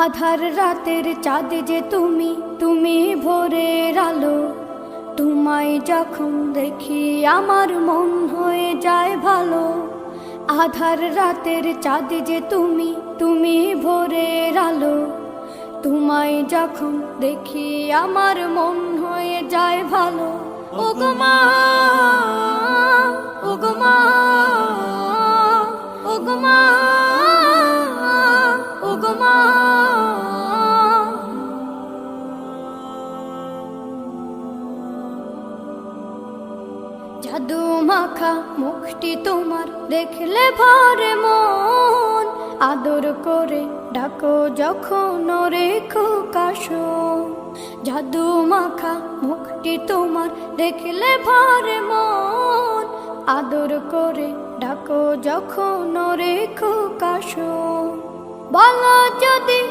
আধার রাতের চাঁদ যে তুমি, তুমি ভোরের আলো। তোমায় যখন দেখি আমার মন হয়ে যায় ভালো। আধার রাতের চাঁদ যে তুমি, তুমি ভোরের আলো। তোমায় যখন দেখি আমার মন হয়ে যায় ভালো। ওগো মা, ওগো মা, ওগো মা, ওগো মা। জাদু মাখা মুখটি তোমার দেখলে ভরে মন। আদর করে ডাকো যখন ওরে খোকাশোন। জাদু মাখা মুখটি তোমার দেখলে ভরে মন। আদর করে ডাকো যখন ওরে খোকাশোন। বলো যদি